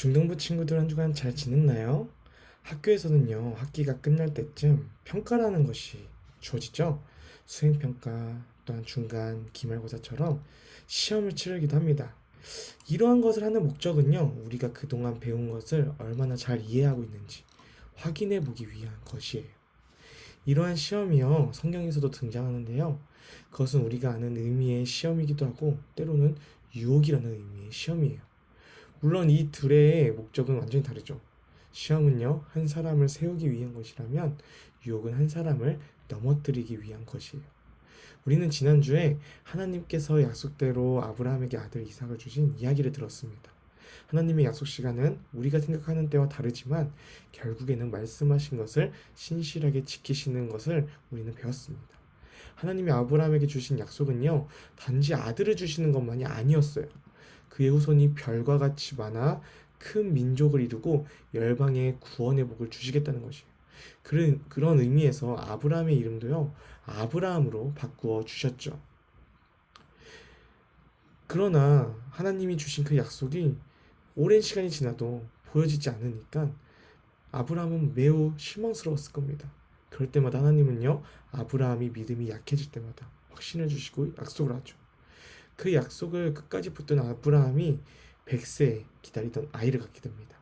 중등부 친구들 한 주간 잘 지냈나요? 학교에서는요, 학기가 끝날 때쯤 평가라는 것이 주어지죠. 수행평가, 또한 중간, 기말고사처럼 시험을 치르기도 합니다. 이러한 것을 하는 목적은요, 우리가 그동안 배운 것을 얼마나 잘 이해하고 있는지 확인해 보기 위한 것이에요. 이러한 시험이요, 성경에서도 등장하는데요. 그것은 우리가 아는 의미의 시험이기도 하고, 때로는 유혹이라는 의미의 시험이에요. 물론 이 둘의 목적은 완전히 다르죠. 시험은요, 한 사람을 세우기 위한 것이라면 유혹은 한 사람을 넘어뜨리기 위한 것이에요. 우리는 지난주에 하나님께서 약속대로 아브라함에게 아들 이삭을 주신 이야기를 들었습니다. 하나님의 약속 시간은 우리가 생각하는 때와 다르지만 결국에는 말씀하신 것을 신실하게 지키시는 것을 우리는 배웠습니다. 하나님이 아브라함에게 주신 약속은요, 단지 아들을 주시는 것만이 아니었어요. 그의 후손이 별과 같이 많아 큰 민족을 이루고 열방의 구원의 복을 주시겠다는 것이에요. 그런 의미에서 아브라함의 이름도요, 아브라함으로 바꾸어 주셨죠. 그러나 하나님이 주신 그 약속이 오랜 시간이 지나도 보여지지 않으니까 아브라함은 매우 실망스러웠을 겁니다. 그럴 때마다 하나님은요, 아브라함이 믿음이 약해질 때마다 확신을 주시고 약속을 하죠. 그 약속을 끝까지 붙든 아브라함이 100세 기다리던 아이를 갖게 됩니다.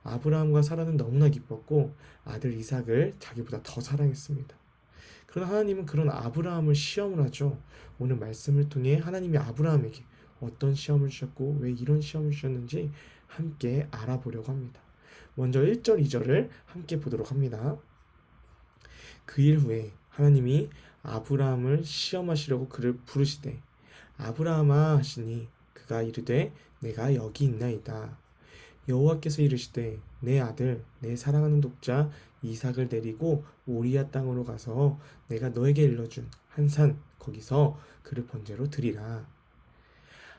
아브라함과 사라는 너무나 기뻤고 아들 이삭을 자기보다 더 사랑했습니다. 그러나 하나님은 그런 아브라함을 시험을 하죠. 오늘 말씀을 통해 하나님이 아브라함에게 어떤 시험을 주셨고 왜 이런 시험을 주셨는지 함께 알아보려고 합니다. 먼저 1절, 2절을 함께 보도록 합니다. 그 일 후에 하나님이 아브라함을 시험하시려고 그를 부르시되 아브라함아 하시니 그가 이르되 내가 여기 있나이다. 여호와께서 이르시되 내 아들 내 사랑하는 독자 이삭을 데리고 모리아 땅으로 가서 내가 너에게 일러준 한 산 거기서 그를 번제로 드리라.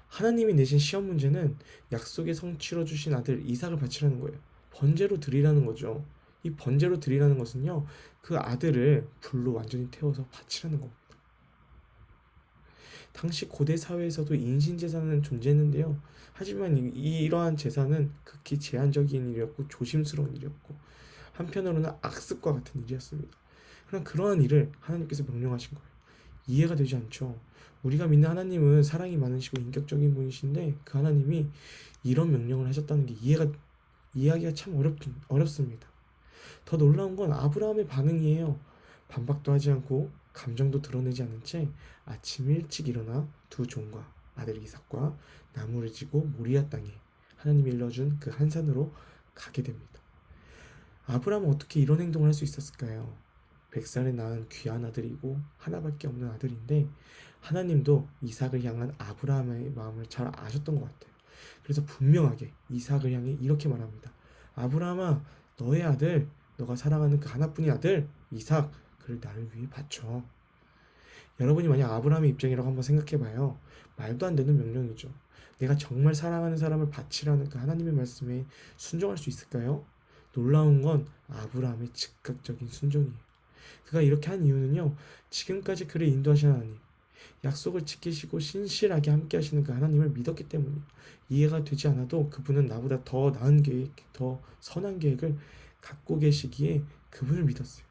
하나님이 내신 시험 문제는 약속의 성취로 주신 아들 이삭을 바치라는 거예요. 번제로 드리라는 거죠. 이 번제로 드리라는 것은요, 그 아들을 불로 완전히 태워서 바치라는 겁니다. 당시 고대 사회에서도 인신 제사는 존재했는데요. 하지만 이러한 제사는 극히 제한적인 일이었고 조심스러운 일이었고 한편으로는 악습과 같은 일이었습니다. 그럼 그러한 일을 하나님께서 명령하신 거예요. 이해가 되지 않죠. 우리가 믿는 하나님은 사랑이 많으시고 인격적인 분이신데 그 하나님이 이런 명령을 하셨다는 게 이해하기가 참 어렵습니다. 더 놀라운 건 아브라함의 반응이에요. 반박도 하지 않고 감정도 드러내지 않은 채 아침 일찍 일어나 두 종과 아들 이삭과 나무를 지고 모리아 땅에 하나님이 일러준 그 한 산으로 가게 됩니다. 아브라함은 어떻게 이런 행동을 할 수 있었을까요? 100살에 낳은 귀한 아들이고 하나밖에 없는 아들인데 하나님도 이삭을 향한 아브라함의 마음을 잘 아셨던 것 같아요. 그래서 분명하게 이삭을 향해 이렇게 말합니다. 아브라함아, 너의 아들, 너가 사랑하는 그 하나뿐인 아들 이삭, 그를 나를 위해 바쳐. 여러분이 만약 아브라함의 입장이라고 한번 생각해봐요. 말도 안 되는 명령이죠. 내가 정말 사랑하는 사람을 바치라는 그 하나님의 말씀에 순종할 수 있을까요? 놀라운 건 아브라함의 즉각적인 순종이에요. 그가 이렇게 한 이유는요, 지금까지 그를 인도하신 하나님, 약속을 지키시고 신실하게 함께 하시는 그 하나님을 믿었기 때문이에요. 이해가 되지 않아도 그분은 나보다 더 나은 계획, 더 선한 계획을 갖고 계시기에 그분을 믿었어요.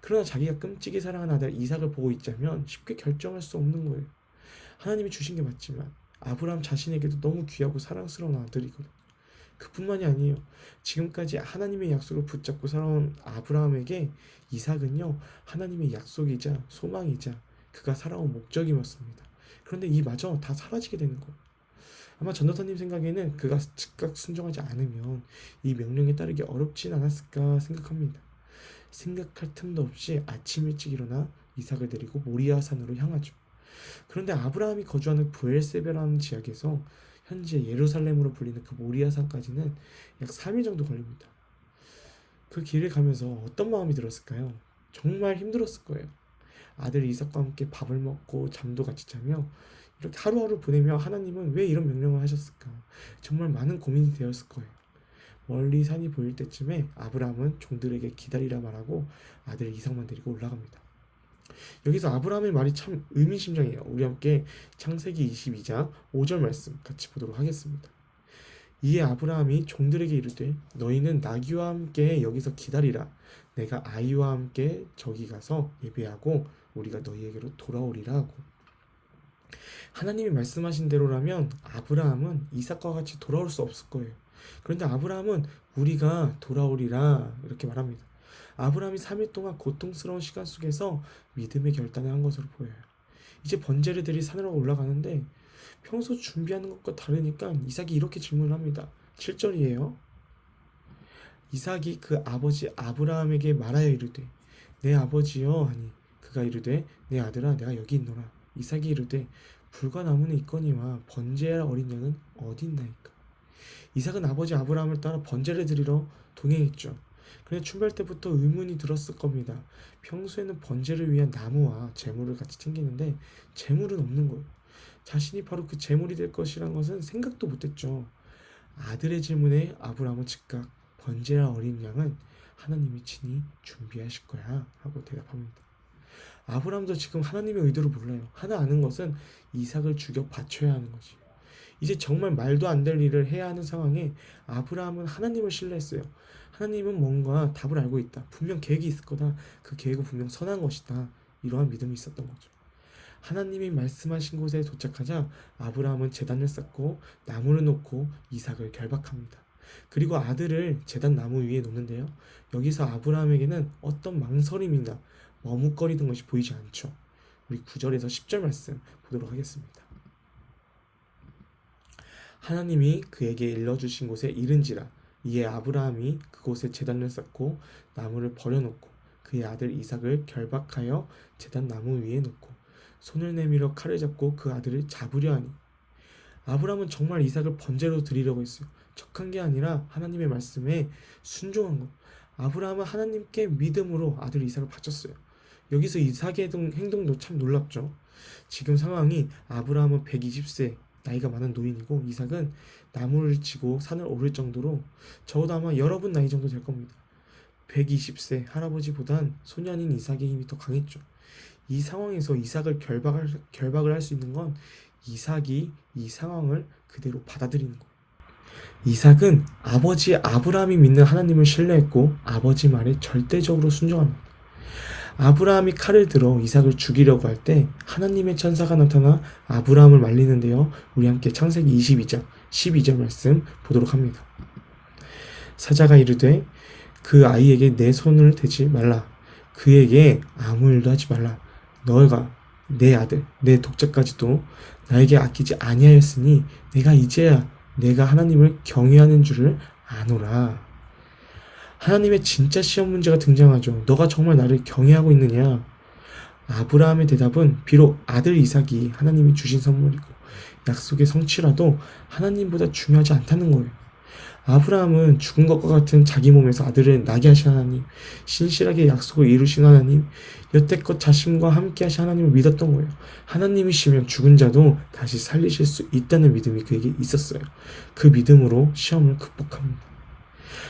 그러나 자기가 끔찍이 사랑하는 아들 이삭을 보고 있자면 쉽게 결정할 수 없는 거예요. 하나님이 주신 게 맞지만 아브라함 자신에게도 너무 귀하고 사랑스러운 아들이거든요. 그뿐만이 아니에요. 지금까지 하나님의 약속을 붙잡고 살아온 아브라함에게 이삭은요, 하나님의 약속이자 소망이자 그가 살아온 목적이었습니다. 그런데 이마저 다 사라지게 되는 거예요. 아마 전도사님 생각에는 그가 즉각 순종하지 않으면 이 명령에 따르기 어렵진 않았을까 생각합니다. 생각할 틈도 없이 아침 일찍 일어나 이삭을 데리고 모리아 산으로 향하죠. 그런데 아브라함이 거주하는 브엘세베라는 지역에서 현재 예루살렘으로 불리는 그 모리아 산까지는 약 3일 정도 걸립니다. 그 길을 가면서 어떤 마음이 들었을까요? 정말 힘들었을 거예요. 아들 이삭과 함께 밥을 먹고 잠도 같이 자며 이렇게 하루하루 보내며 하나님은 왜 이런 명령을 하셨을까? 정말 많은 고민이 되었을 거예요. 멀리 산이 보일 때쯤에 아브라함은 종들에게 기다리라 말하고 아들 이삭만 데리고 올라갑니다. 여기서 아브라함의 말이 참 의미심장해요. 우리 함께 창세기 22장 5절 말씀 같이 보도록 하겠습니다. 이에 아브라함이 종들에게 이르되 너희는 나귀와 함께 여기서 기다리라. 내가 아이와 함께 저기 가서 예배하고 우리가 너희에게로 돌아오리라 하고. 하나님이 말씀하신 대로라면 아브라함은 이삭과 같이 돌아올 수 없을 거예요. 그런데 아브라함은 우리가 돌아오리라 이렇게 말합니다. 아브라함이 3일 동안 고통스러운 시간 속에서 믿음의 결단을 한 것으로 보여요. 이제 번제를 산으로 올라가는데 평소 준비하는 것과 다르니까 이삭이 이렇게 질문을 합니다. 7절이에요. 이삭이 그 아버지 아브라함에게 말하여 이르되 내 아버지여 하니 그가 이르되 내 아들아 내가 여기 있노라. 이삭이 이르되 불과 나무는 있거니와 번제할 어린 양은 어디 있나이까. 이삭은 아버지 아브라함을 따라 번제를 드리러 동행했죠. 그런데 출발 때부터 의문이 들었을 겁니다. 평소에는 번제를 위한 나무와 재물을 같이 챙기는데 재물은 없는 거예요. 자신이 바로 그 재물이 될 것이란 것은 생각도 못했죠. 아들의 질문에 아브라함은 즉각 번제할 어린 양은 하나님이 친히 준비하실 거야 하고 대답합니다. 아브라함도 지금 하나님의 의도를 몰라요. 하나 아는 것은 이삭을 죽여 바쳐야 하는 거지. 이제 정말 말도 안 될 일을 해야 하는 상황에 아브라함은 하나님을 신뢰했어요. 하나님은 뭔가 답을 알고 있다. 분명 계획이 있을 거다. 그 계획은 분명 선한 것이다. 이러한 믿음이 있었던 거죠. 하나님이 말씀하신 곳에 도착하자 아브라함은 제단을 쌓고 나무를 놓고 이삭을 결박합니다. 그리고 아들을 제단 나무 위에 놓는데요. 여기서 아브라함에게는 어떤 망설임이나 머뭇거리는 것이 보이지 않죠. 우리 9절에서 10절 말씀 보도록 하겠습니다. 하나님이 그에게 일러주신 곳에 이른지라 이에 아브라함이 그곳에 제단을 쌓고 나무를 버려놓고 그의 아들 이삭을 결박하여 제단 나무 위에 놓고 손을 내밀어 칼을 잡고 그 아들을 잡으려 하니. 아브라함은 정말 이삭을 번제로 드리려고 했어요. 척한 게 아니라 하나님의 말씀에 순종한 것. 아브라함은 하나님께 믿음으로 아들 이삭을 바쳤어요. 여기서 이삭의 행동도 참 놀랍죠. 지금 상황이 아브라함은 120세 나이가 많은 노인이고 이삭은 나무를 지고 산을 오를 정도로 적어도 아마 여러분 나이 정도 될 겁니다. 120세 할아버지보단 소년인 이삭의 힘이 더 강했죠. 이 상황에서 이삭을 결박을 할 수 있는 건 이삭이 이 상황을 그대로 받아들이는 거예요. 이삭은 아버지 아브라함이 믿는 하나님을 신뢰했고 아버지 말에 절대적으로 순종합니다. 아브라함이 칼을 들어 이삭을 죽이려고 할 때 하나님의 천사가 나타나 아브라함을 말리는데요. 우리 함께 창세기 22장 12절 말씀 보도록 합니다. 사자가 이르되 그 아이에게 내 손을 대지 말라. 그에게 아무 일도 하지 말라. 너가 내 아들 내 독자까지도 나에게 아끼지 아니하였으니 내가 이제야 내가 하나님을 경외하는 줄을 아노라. 하나님의 진짜 시험 문제가 등장하죠. 너가 정말 나를 경외하고 있느냐? 아브라함의 대답은 비록 아들 이삭이 하나님이 주신 선물이고 약속의 성취라도 하나님보다 중요하지 않다는 거예요. 아브라함은 죽은 것과 같은 자기 몸에서 아들을 나게 하신 하나님, 신실하게 약속을 이루신 하나님, 여태껏 자신과 함께 하신 하나님을 믿었던 거예요. 하나님이시면 죽은 자도 다시 살리실 수 있다는 믿음이 그에게 있었어요. 그 믿음으로 시험을 극복합니다.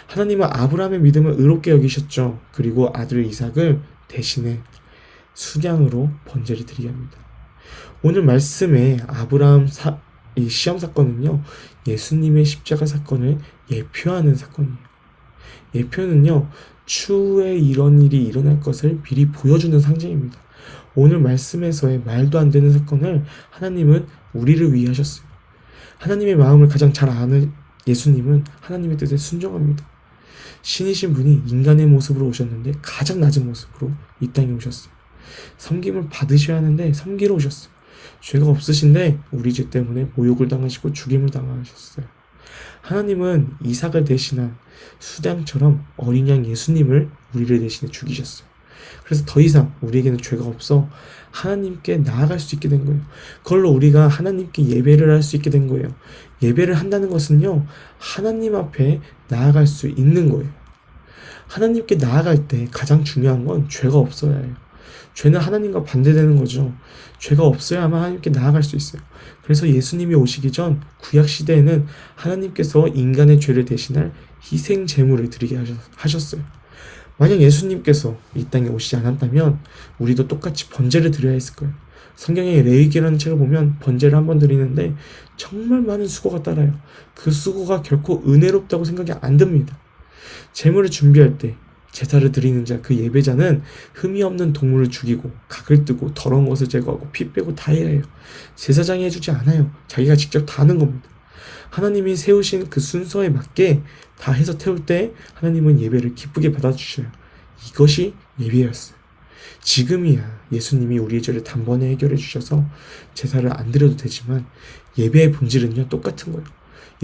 하나님은 아브라함의 믿음을 의롭게 여기셨죠. 그리고 아들 이삭을 대신에 순양으로 번제를 드리게 합니다. 오늘 말씀의 아브라함 이 시험 사건은요, 예수님의 십자가 사건을 예표하는 사건이에요. 예표는요, 추후에 이런 일이 일어날 것을 미리 보여주는 상징입니다. 오늘 말씀에서의 말도 안 되는 사건을 하나님은 우리를 위해 하셨어요. 하나님의 마음을 가장 잘 아는 예수님은 하나님의 뜻에 순종합니다. 신이신 분이 인간의 모습으로 오셨는데 가장 낮은 모습으로 이 땅에 오셨어요. 섬김을 받으셔야 하는데 섬기러 오셨어요. 죄가 없으신데 우리 죄 때문에 모욕을 당하시고 죽임을 당하셨어요. 하나님은 이삭을 대신한 수양처럼 어린 양 예수님을 우리를 대신해 죽이셨어요. 그래서 더 이상 우리에게는 죄가 없어 하나님께 나아갈 수 있게 된 거예요. 그걸로 우리가 하나님께 예배를 할 수 있게 된 거예요. 예배를 한다는 것은요, 하나님 앞에 나아갈 수 있는 거예요. 하나님께 나아갈 때 가장 중요한 건 죄가 없어야 해요. 죄는 하나님과 반대되는 거죠. 죄가 없어야만 하나님께 나아갈 수 있어요. 그래서 예수님이 오시기 전 구약 시대에는 하나님께서 인간의 죄를 대신할 희생 제물을 드리게 하셨어요. 만약 예수님께서 이 땅에 오시지 않았다면 우리도 똑같이 번제를 드려야 했을 거예요. 성경의 레위기라는 책을 보면 번제를 한 번 드리는데 정말 많은 수고가 따라요. 그 수고가 결코 은혜롭다고 생각이 안 듭니다. 제물을 준비할 때 제사를 드리는 자, 그 예배자는 흠이 없는 동물을 죽이고 각을 뜨고 더러운 것을 제거하고 피 빼고 다 해야 해요. 제사장이 해주지 않아요. 자기가 직접 다 하는 겁니다. 하나님이 세우신 그 순서에 맞게 다 해서 태울 때 하나님은 예배를 기쁘게 받아주셔요. 이것이 예배였어요. 지금이야 예수님이 우리의 죄를 단번에 해결해 주셔서 제사를 안 드려도 되지만 예배의 본질은요 똑같은 거예요.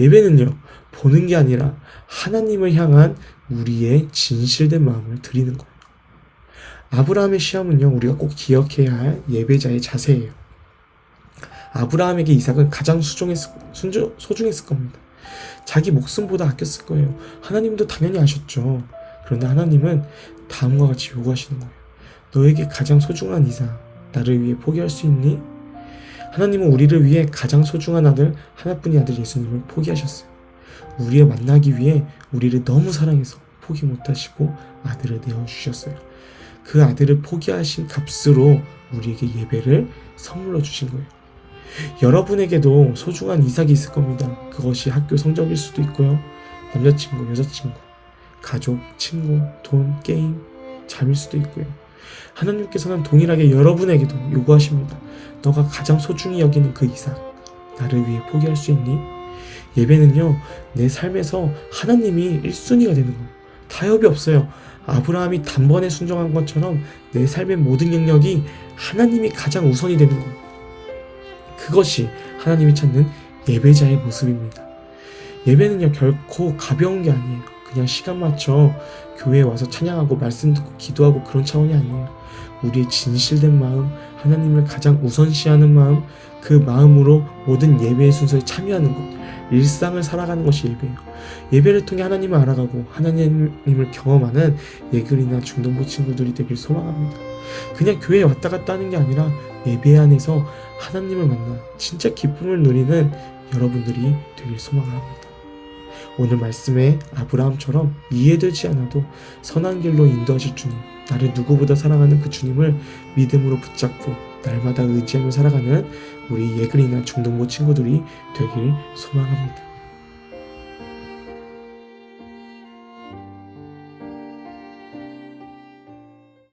예배는요 보는 게 아니라 하나님을 향한 우리의 진실된 마음을 드리는 거예요. 아브라함의 시험은요 우리가 꼭 기억해야 할 예배자의 자세예요. 아브라함에게 이삭은 가장 소중했을 겁니다. 자기 목숨보다 아꼈을 거예요. 하나님도 당연히 아셨죠. 그런데 하나님은 다음과 같이 요구하시는 거예요. 너에게 가장 소중한 이삭, 나를 위해 포기할 수 있니? 하나님은 우리를 위해 가장 소중한 아들, 하나뿐인 아들 예수님을 포기하셨어요. 우리를 만나기 위해 우리를 너무 사랑해서 포기 못하시고 아들을 내어주셨어요. 그 아들을 포기하신 값으로 우리에게 예배를 선물로 주신 거예요. 여러분에게도 소중한 이삭이 있을 겁니다. 그것이 학교 성적일 수도 있고요. 남자친구, 여자친구, 가족, 친구, 돈, 게임, 잠일 수도 있고요. 하나님께서는 동일하게 여러분에게도 요구하십니다. 너가 가장 소중히 여기는 그 이삭, 나를 위해 포기할 수 있니? 예배는요, 내 삶에서 하나님이 1순위가 되는 거예요. 타협이 없어요. 아브라함이 단번에 순종한 것처럼 내 삶의 모든 영역이 하나님이 가장 우선이 되는 거예요. 그것이 하나님이 찾는 예배자의 모습입니다. 예배는요 결코 가벼운 게 아니에요. 그냥 시간 맞춰 교회에 와서 찬양하고 말씀 듣고 기도하고 그런 차원이 아니에요. 우리의 진실된 마음, 하나님을 가장 우선시하는 마음, 그 마음으로 모든 예배의 순서에 참여하는 것, 일상을 살아가는 것이 예배예요. 예배를 통해 하나님을 알아가고 하나님을 경험하는 예글이나 중동부 친구들이 되길 소망합니다. 그냥 교회에 왔다 갔다 하는 게 아니라 예배 안에서 하나님을 만나 진짜 기쁨을 누리는 여러분들이 되길 소망합니다. 오늘 말씀에 아브라함처럼 이해되지 않아도 선한 길로 인도하실 주님, 나를 누구보다 사랑하는 그 주님을 믿음으로 붙잡고 날마다 의지하며 살아가는 우리 예글이나 중동부 친구들이 되길 소망합니다.